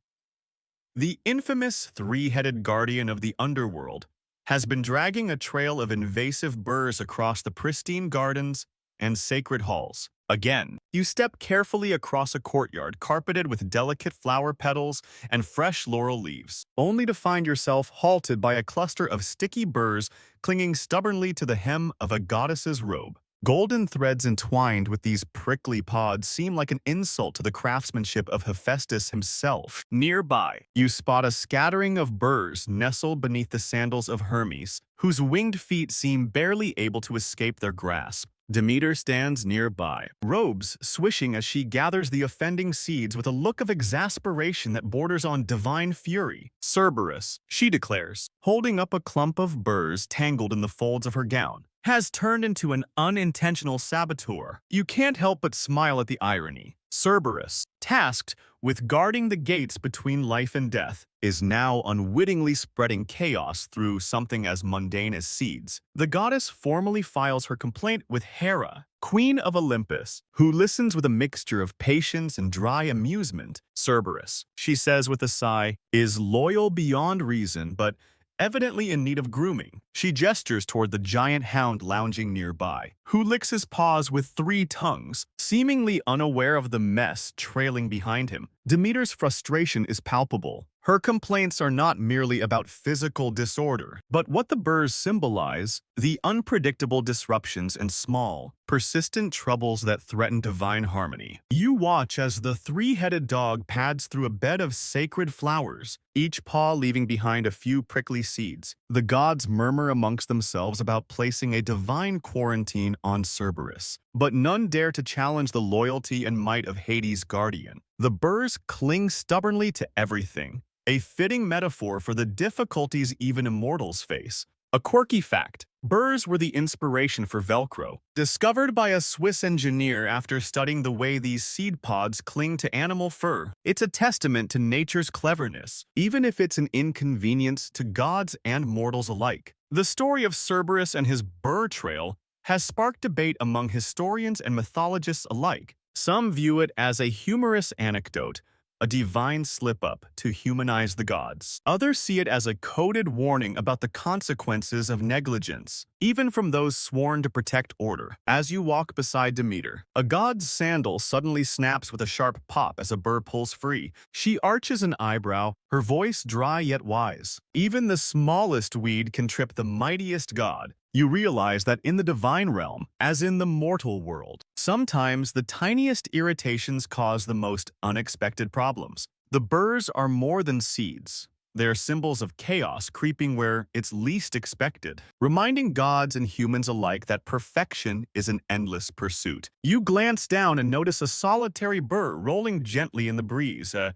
Speaker 1: the infamous three-headed guardian of the underworld, has been dragging a trail of invasive burrs across the pristine gardens and sacred halls. Again, you step carefully across a courtyard carpeted with delicate flower petals and fresh laurel leaves, only to find yourself halted by a cluster of sticky burrs clinging stubbornly to the hem of a goddess's robe. Golden threads entwined with these prickly pods seem like an insult to the craftsmanship of Hephaestus himself. Nearby, you spot a scattering of burrs nestled beneath the sandals of Hermes, whose winged feet seem barely able to escape their grasp. Demeter stands nearby, robes swishing as she gathers the offending seeds with a look of exasperation that borders on divine fury. "Cerberus," she declares, holding up a clump of burrs tangled in the folds of her gown, has turned into an unintentional saboteur. You can't help but smile at the irony. Cerberus, tasked with guarding the gates between life and death, is now unwittingly spreading chaos through something as mundane as seeds. The goddess formally files her complaint with Hera, queen of Olympus, who listens with a mixture of patience and dry amusement. Cerberus, she says with a sigh, is loyal beyond reason, but evidently in need of grooming. She gestures toward the giant hound lounging nearby, who licks his paws with 3 tongues, seemingly unaware of the mess trailing behind him. Demeter's frustration is palpable. Her complaints are not merely about physical disorder, but what the burrs symbolize, the unpredictable disruptions and small, persistent troubles that threaten divine harmony. You watch as the three-headed dog pads through a bed of sacred flowers, each paw leaving behind a few prickly seeds. The gods murmur amongst themselves about placing a divine quarantine on Cerberus, but none dare to challenge the loyalty and might of Hades' guardian. The burrs cling stubbornly to everything, a fitting metaphor for the difficulties even immortals face. A quirky fact, Burrs were the inspiration for Velcro, discovered by a Swiss engineer after studying the way these seed pods cling to animal fur. It's a testament to nature's cleverness, even if it's an inconvenience to gods and mortals alike. The story of Cerberus and his burr trail has sparked debate among historians and mythologists alike. Some view it as a humorous anecdote, a divine slip-up to humanize the gods. Others see it as a coded warning about the consequences of negligence, even from those sworn to protect order. As you walk beside Demeter, a god's sandal suddenly snaps with a sharp pop as a burr pulls free. She arches an eyebrow, her voice dry yet wise. Even the smallest weed can trip the mightiest god. You realize that in the divine realm, as in the mortal world, sometimes the tiniest irritations cause the most unexpected problems. The burrs are more than seeds. They are symbols of chaos creeping where it's least expected, reminding gods and humans alike that perfection is an endless pursuit. You glance down and notice a solitary burr rolling gently in the breeze, a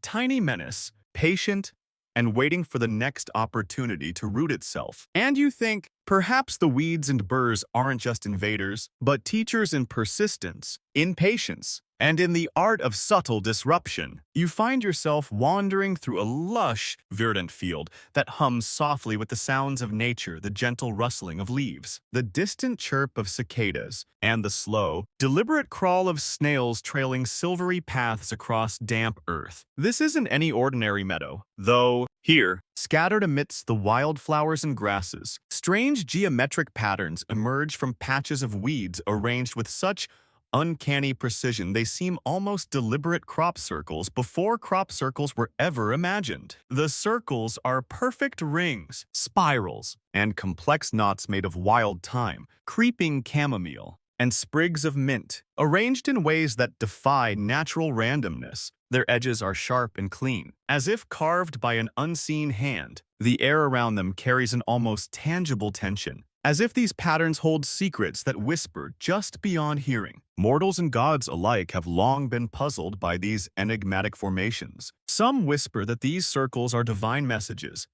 Speaker 1: tiny menace, patient, and waiting for the next opportunity to root itself. And you think, perhaps the weeds and burrs aren't just invaders, but teachers in persistence, in patience, and in the art of subtle disruption. You find yourself wandering through a lush, verdant field that hums softly with the sounds of nature, the gentle rustling of leaves, the distant chirp of cicadas, and the slow, deliberate crawl of snails trailing silvery paths across damp earth. This isn't any ordinary meadow, though here, scattered amidst the wildflowers and grasses, strange geometric patterns emerge from patches of weeds arranged with such uncanny precision they seem almost deliberate crop circles before crop circles were ever imagined. The circles are perfect rings, spirals, and complex knots made of wild thyme, creeping chamomile, and sprigs of mint, arranged in ways that defy natural randomness. Their edges are sharp and clean, as if carved by an unseen hand. The air around them carries an almost tangible tension, as if these patterns hold secrets that whisper just beyond hearing. Mortals and gods alike have long been puzzled by these enigmatic formations. Some whisper that these circles are divine messages,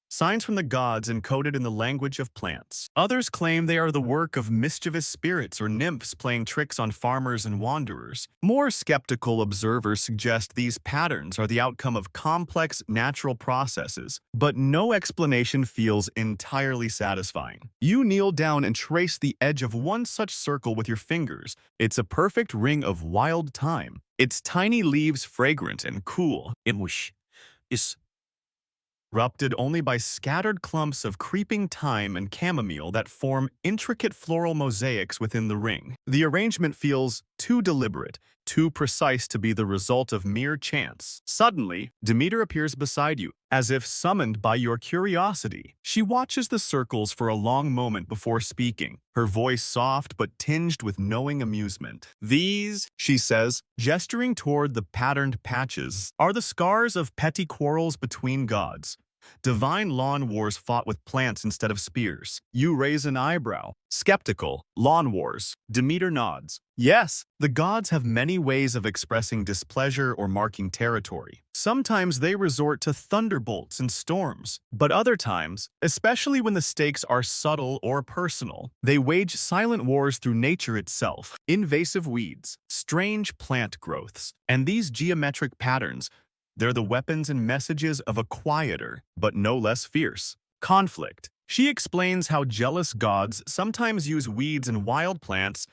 Speaker 1: signs from the gods encoded in the language of plants. Others claim they are the work of mischievous spirits or nymphs playing tricks on farmers and wanderers. More skeptical observers suggest these patterns are the outcome of complex natural processes, but no explanation feels entirely satisfying. You kneel down and trace the edge of one such circle with your fingers. It's a perfect ring of wild thyme, its tiny leaves fragrant and cool. Is erupted only by scattered clumps of creeping thyme and chamomile that form intricate floral mosaics within the ring. The arrangement feels too deliberate, too precise to be the result of mere chance. Suddenly, Demeter appears beside you, as if summoned by your curiosity. She watches the circles for a long moment before speaking, her voice soft but tinged with knowing amusement. "These," she says, gesturing toward the patterned patches, "are the scars of petty quarrels between gods. Divine lawn wars fought with plants instead of spears." You raise an eyebrow. Skeptical. "Lawn wars." Demeter nods. "Yes, the gods have many ways of expressing displeasure or marking territory. Sometimes they resort to thunderbolts and storms, but other times, especially when the stakes are subtle or personal, they wage silent wars through nature itself. Invasive weeds, strange plant growths, and these geometric patterns, they're the weapons and messages of a quieter, but no less fierce, conflict." She explains how jealous gods sometimes use weeds and wild plants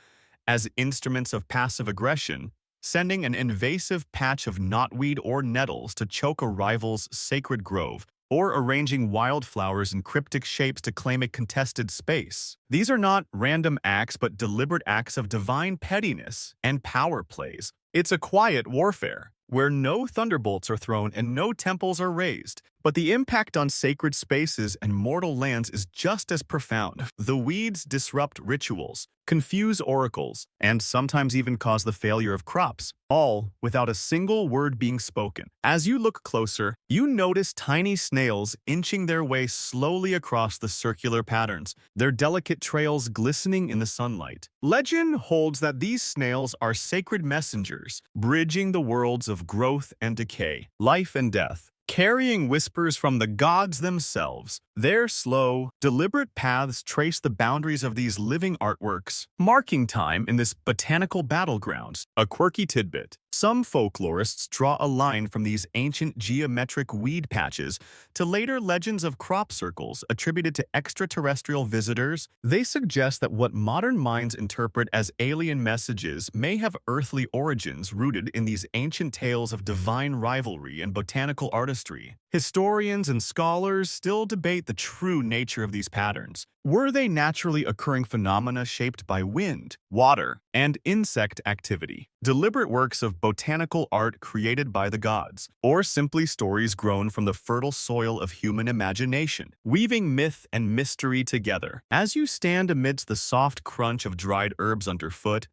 Speaker 1: as instruments of passive aggression, sending an invasive patch of knotweed or nettles to choke a rival's sacred grove, or arranging wildflowers in cryptic shapes to claim a contested space. These are not random acts but deliberate acts of divine pettiness and power plays. It's a quiet warfare, where no thunderbolts are thrown and no temples are raised, but the impact on sacred spaces and mortal lands is just as profound. The weeds disrupt rituals, confuse oracles, and sometimes even cause the failure of crops, all without a single word being spoken. As you look closer, you notice tiny snails inching their way slowly across the circular patterns, their delicate trails glistening in the sunlight. Legend holds that these snails are sacred messengers, bridging the worlds of growth and decay, life and death. carrying whispers from the gods themselves. Their slow, deliberate paths trace the boundaries of these living artworks, marking time in this botanical battleground. A quirky tidbit. Some folklorists draw a line from these ancient geometric weed patches to later legends of crop circles attributed to extraterrestrial visitors. They suggest that what modern minds interpret as alien messages may have earthly origins rooted in these ancient tales of divine rivalry and botanical artistry. Historians and scholars still debate the true nature of these patterns. Were they naturally occurring phenomena shaped by wind, water, and insect activity, deliberate works of botanical art created by the gods, or simply stories grown from the fertile soil of human imagination, weaving myth and mystery together? As you stand amidst the soft crunch of dried herbs underfoot,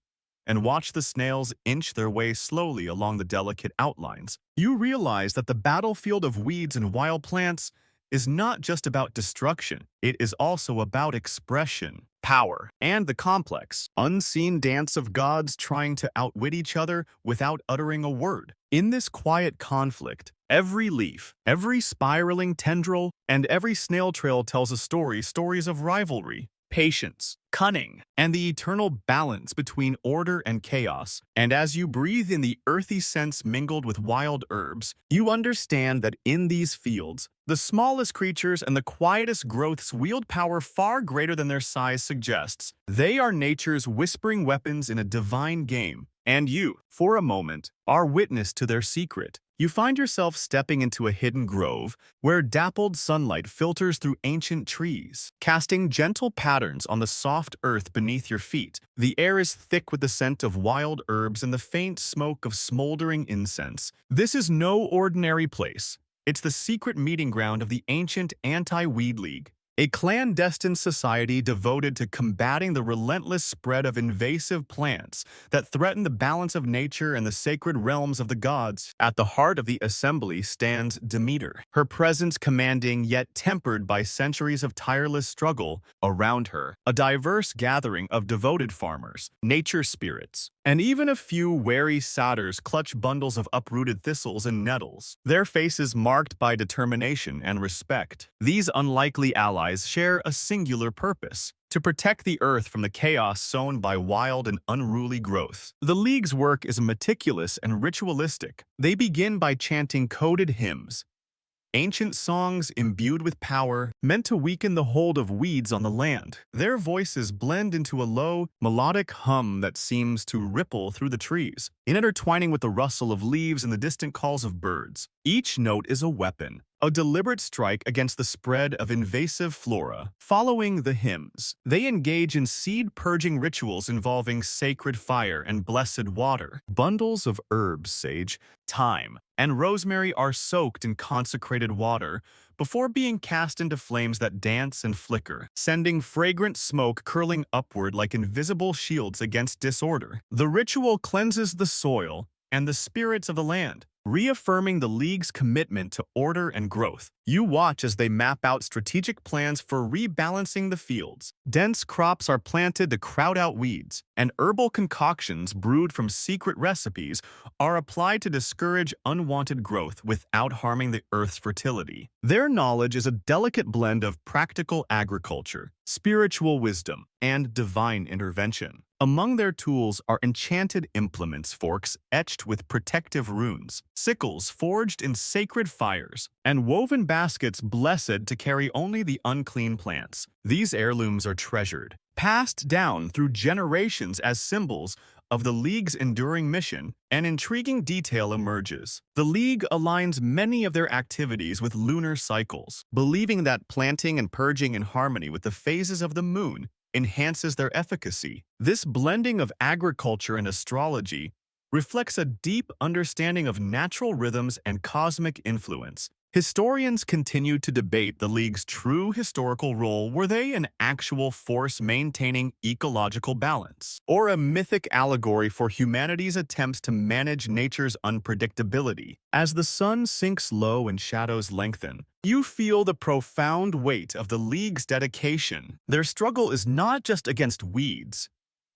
Speaker 1: and watch the snails inch their way slowly along the delicate outlines, you realize that the battlefield of weeds and wild plants is not just about destruction. It is also about expression, power, and the complex, unseen dance of gods trying to outwit each other without uttering a word. In this quiet conflict, every leaf, every spiraling tendril, and every snail trail tells a stories of rivalry, patience, cunning, and the eternal balance between order and chaos. And as you breathe in the earthy scents mingled with wild herbs, you understand that in these fields, the smallest creatures and the quietest growths wield power far greater than their size suggests. They are nature's whispering weapons in a divine game, and you, for a moment, are witness to their secret. You find yourself stepping into a hidden grove where dappled sunlight filters through ancient trees, casting gentle patterns on the soft earth beneath your feet. The air is thick with the scent of wild herbs and the faint smoke of smoldering incense. This is no ordinary place. It's the secret meeting ground of the ancient Anti-Weed League, a clandestine society devoted to combating the relentless spread of invasive plants that threaten the balance of nature and the sacred realms of the gods. At the heart of the assembly stands Demeter, her presence commanding yet tempered by centuries of tireless struggle. Around her, a diverse gathering of devoted farmers, nature spirits, and even a few wary satyrs clutch bundles of uprooted thistles and nettles, their faces marked by determination and respect. These unlikely allies share a singular purpose: to protect the earth from the chaos sown by wild and unruly growth. The League's work is meticulous and ritualistic. They begin by chanting coded hymns, ancient songs imbued with power, meant to weaken the hold of weeds on the land. Their voices blend into a low, melodic hum that seems to ripple through the trees, intertwining with the rustle of leaves and the distant calls of birds. Each note is a weapon, a deliberate strike against the spread of invasive flora. Following the hymns, they engage in seed-purging rituals involving sacred fire and blessed water. Bundles of herbs, sage, thyme, and rosemary are soaked in consecrated water before being cast into flames that dance and flicker, sending fragrant smoke curling upward like invisible shields against disorder. The ritual cleanses the soil and the spirits of the land, reaffirming the League's commitment to order and growth. You watch as they map out strategic plans for rebalancing the fields. Dense crops are planted to crowd out weeds, and herbal concoctions brewed from secret recipes are applied to discourage unwanted growth without harming the earth's fertility. Their knowledge is a delicate blend of practical agriculture, spiritual wisdom, and divine intervention. Among their tools are enchanted implements, forks etched with protective runes, sickles forged in sacred fires, and woven baskets blessed to carry only the unclean plants. These heirlooms are treasured, passed down through generations as symbols of the League's enduring mission. An intriguing detail emerges. The League aligns many of their activities with lunar cycles, believing that planting and purging in harmony with the phases of the moon enhances their efficacy. This blending of agriculture and astrology reflects a deep understanding of natural rhythms and cosmic influence. Historians continue to debate the League's true historical role. Were they an actual force maintaining ecological balance, or a mythic allegory for humanity's attempts to manage nature's unpredictability? As the sun sinks low and shadows lengthen, you feel the profound weight of the League's dedication. Their struggle is not just against weeds.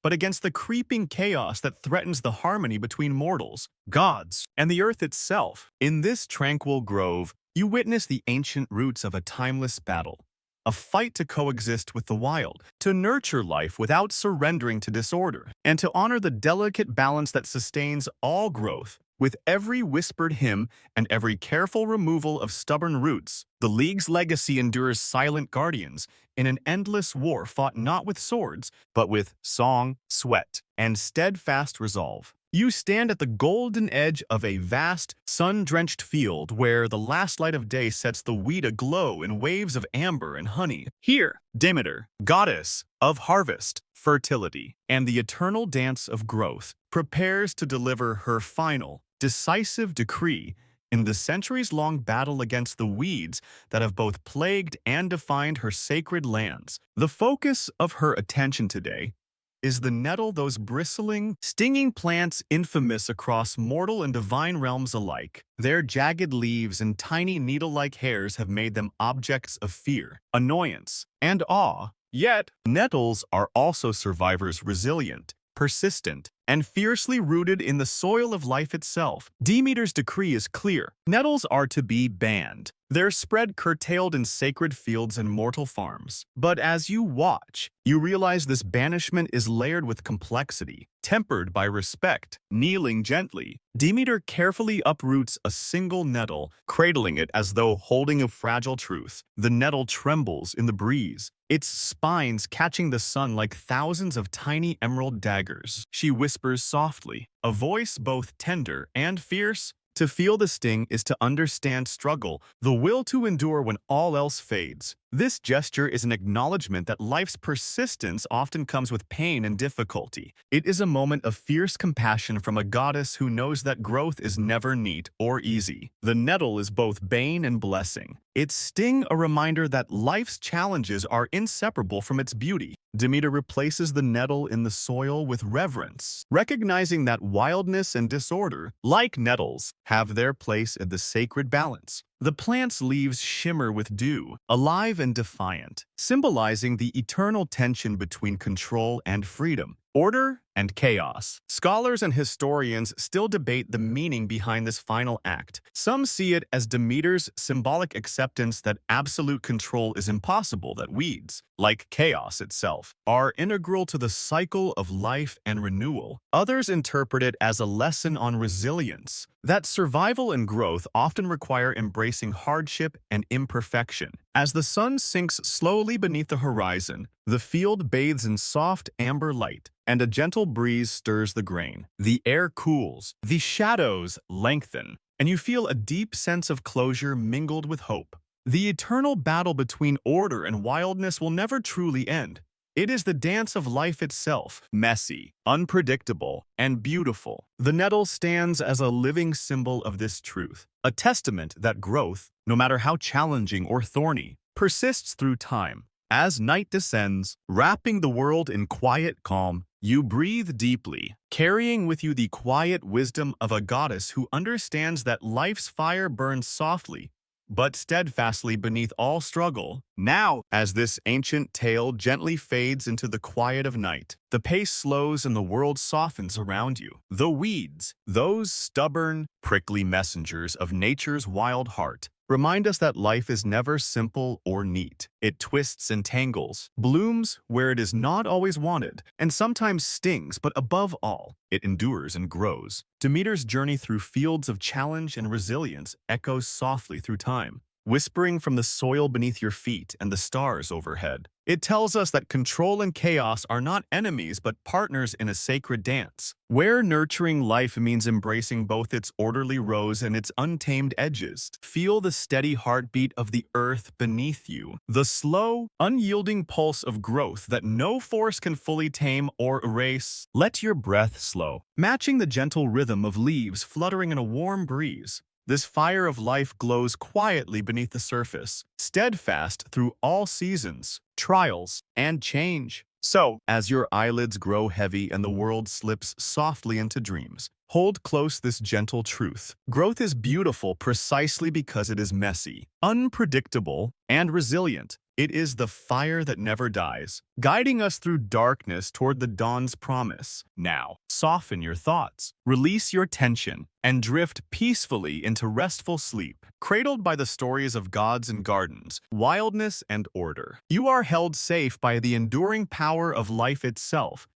Speaker 1: but against the creeping chaos that threatens the harmony between mortals, gods, and the earth itself. In this tranquil grove, you witness the ancient roots of a timeless battle. A fight to coexist with the wild, to nurture life without surrendering to disorder, and to honor the delicate balance that sustains all growth. With every whispered hymn and every careful removal of stubborn roots, the League's legacy endures silent guardians in an endless war fought not with swords, but with song, sweat, and steadfast resolve. You stand at the golden edge of a vast, sun-drenched field where the last light of day sets the wheat aglow in waves of amber and honey. Here, Demeter, goddess of harvest, fertility, and the eternal dance of growth, prepares to deliver her final, decisive decree in the centuries-long battle against the weeds that have both plagued and defined her sacred lands. The focus of her attention today is the nettle, those bristling, stinging plants infamous across mortal and divine realms alike. Their jagged leaves and tiny needle-like hairs have made them objects of fear, annoyance, and awe. Yet, nettles are also survivors resilient, persistent, and fiercely rooted in the soil of life itself. Demeter's decree is clear. Nettles are to be banned, their spread curtailed in sacred fields and mortal farms. But as you watch, you realize this banishment is layered with complexity, tempered by respect. Kneeling gently, Demeter carefully uproots a single nettle, cradling it as though holding a fragile truth. The nettle trembles in the breeze, its spines catching the sun like thousands of tiny emerald daggers. She whispers softly, a voice both tender and fierce. To feel the sting is to understand struggle, the will to endure when all else fades. This gesture is an acknowledgement that life's persistence often comes with pain and difficulty. It is a moment of fierce compassion from a goddess who knows that growth is never neat or easy. The nettle is both bane and blessing, its sting a reminder that life's challenges are inseparable from its beauty. Demeter replaces the nettle in the soil with reverence, recognizing that wildness and disorder, like nettles, have their place in the sacred balance. The plant's leaves shimmer with dew, alive and defiant, symbolizing the eternal tension between control and freedom, order and chaos. Scholars and historians still debate the meaning behind this final act. Some see it as Demeter's symbolic acceptance that absolute control is impossible, that weeds, like chaos itself, are integral to the cycle of life and renewal. Others interpret it as a lesson on resilience, that survival and growth often require embracing hardship and imperfection. As the sun sinks slowly beneath the horizon, the field bathes in soft amber light, and a gentle breeze stirs the grain. The air cools, the shadows lengthen, and you feel a deep sense of closure mingled with hope. The eternal battle between order and wildness will never truly end. It is the dance of life itself, messy, unpredictable, and beautiful. The nettle stands as a living symbol of this truth, a testament that growth, no matter how challenging or thorny, persists through time. As night descends, wrapping the world in quiet calm, you breathe deeply, carrying with you the quiet wisdom of a goddess who understands that life's fire burns softly, but steadfastly beneath all struggle. Now, as this ancient tale gently fades into the quiet of night, the pace slows and the world softens around you. The weeds, those stubborn, prickly messengers of nature's wild heart, remind us that life is never simple or neat. It twists and tangles, blooms where it is not always wanted, and sometimes stings, but above all, it endures and grows. Demeter's journey through fields of challenge and resilience echoes softly through time, whispering from the soil beneath your feet and the stars overhead. It tells us that control and chaos are not enemies but partners in a sacred dance, where nurturing life means embracing both its orderly rows and its untamed edges. Feel the steady heartbeat of the earth beneath you, the slow, unyielding pulse of growth that no force can fully tame or erase. Let your breath slow, matching the gentle rhythm of leaves fluttering in a warm breeze. This fire of life glows quietly beneath the surface, steadfast through all seasons, trials, and change. So, as your eyelids grow heavy and the world slips softly into dreams, hold close this gentle truth. Growth is beautiful precisely because it is messy, unpredictable, and resilient. It is the fire that never dies, guiding us through darkness toward the dawn's promise. Now, soften your thoughts, release your tension, and drift peacefully into restful sleep, cradled by the stories of gods and gardens, wildness and order. You are held safe by the enduring power of life itself.